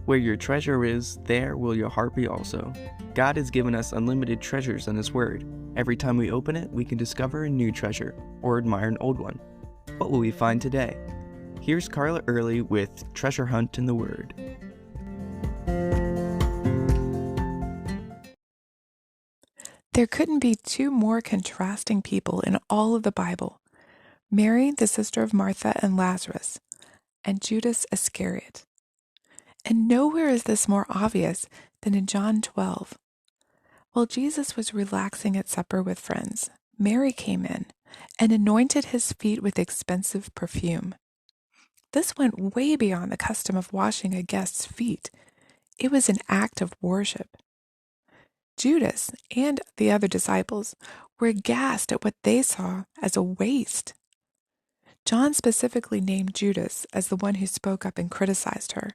Where your treasure is, there will your heart be also. God has given us unlimited treasures in His Word. Every time we open it, we can discover a new treasure or admire an old one. What will we find today? Here's Carla Early with Treasure Hunt in the Word. There couldn't be two more contrasting people in all of the Bible. Mary, the sister of Martha and Lazarus, and Judas Iscariot. And nowhere is this more obvious than in John 12. While Jesus was relaxing at supper with friends, Mary came in and anointed his feet with expensive perfume. This went way beyond the custom of washing a guest's feet. It was an act of worship. Judas and the other disciples were aghast at what they saw as a waste. John specifically named Judas as the one who spoke up and criticized her.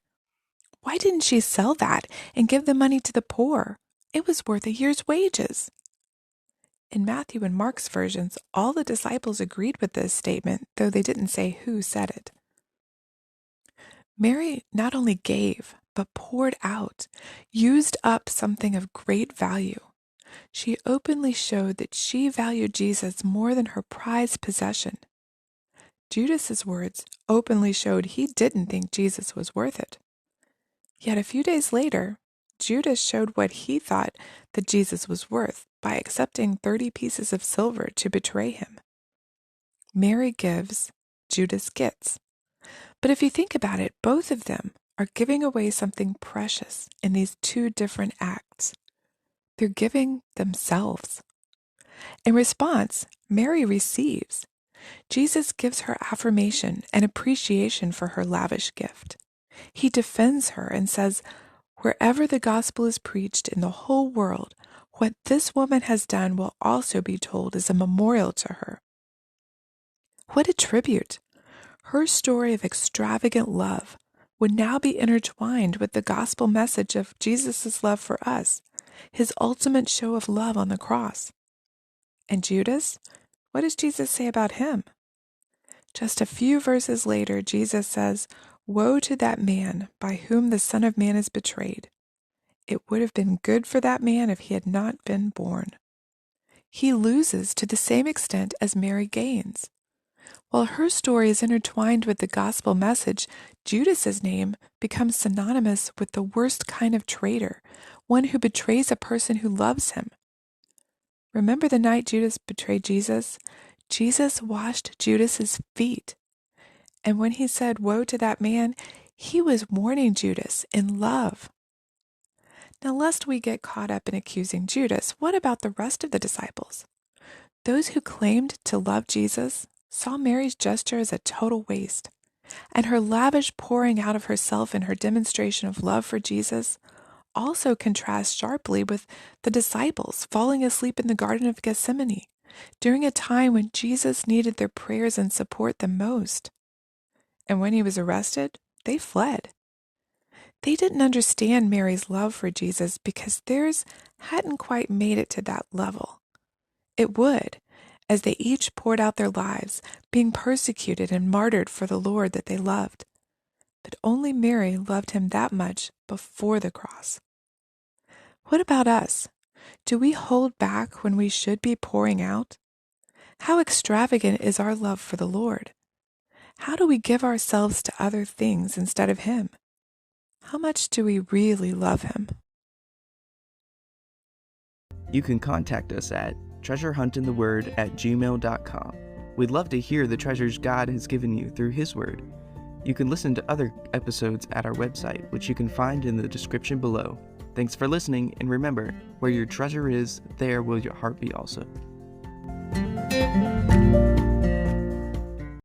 Why didn't she sell that and give the money to the poor? It was worth a year's wages. In Matthew and Mark's versions, all the disciples agreed with this statement, though they didn't say who said it. Mary not only gave, but poured out, used up something of great value. She openly showed that she valued Jesus more than her prized possession. Judas's words openly showed he didn't think Jesus was worth it. Yet a few days later, Judas showed what he thought that Jesus was worth by accepting 30 pieces of silver to betray him. Mary gives, Judas gets. But if you think about it, both of them are giving away something precious in these two different acts. They're giving themselves. In response, Mary receives. Jesus gives her affirmation and appreciation for her lavish gift. He defends her and says, wherever the gospel is preached in the whole world, what this woman has done will also be told as a memorial to her. What a tribute! Her story of extravagant love would now be intertwined with the gospel message of Jesus' love for us, his ultimate show of love on the cross. And Judas? What does Jesus say about him? Just a few verses later, Jesus says, "Woe to that man by whom the Son of Man is betrayed. It would have been good for that man if he had not been born." He loses to the same extent as Mary gains. While her story is intertwined with the gospel message, Judas's name becomes synonymous with the worst kind of traitor, one who betrays a person who loves him. Remember the night Judas betrayed Jesus? Jesus washed Judas's feet. And when he said, "Woe to that man," he was warning Judas in love. Now, lest we get caught up in accusing Judas, what about the rest of the disciples? Those who claimed to love Jesus saw Mary's gesture as a total waste, and her lavish pouring out of herself in her demonstration of love for Jesus also contrasts sharply with the disciples falling asleep in the Garden of Gethsemane during a time when Jesus needed their prayers and support the most. And when he was arrested, they fled. They didn't understand Mary's love for Jesus because theirs hadn't quite made it to that level. It would, as they each poured out their lives, being persecuted and martyred for the Lord that they loved. But only Mary loved him that much before the cross. What about us? Do we hold back when we should be pouring out? How extravagant is our love for the Lord? How do we give ourselves to other things instead of him? How much do we really love him? You can contact us at treasurehuntintheword@gmail.com. We'd love to hear the treasures God has given you through His Word. You can listen to other episodes at our website, which you can find in the description below. Thanks for listening, and remember, where your treasure is, there will your heart be also.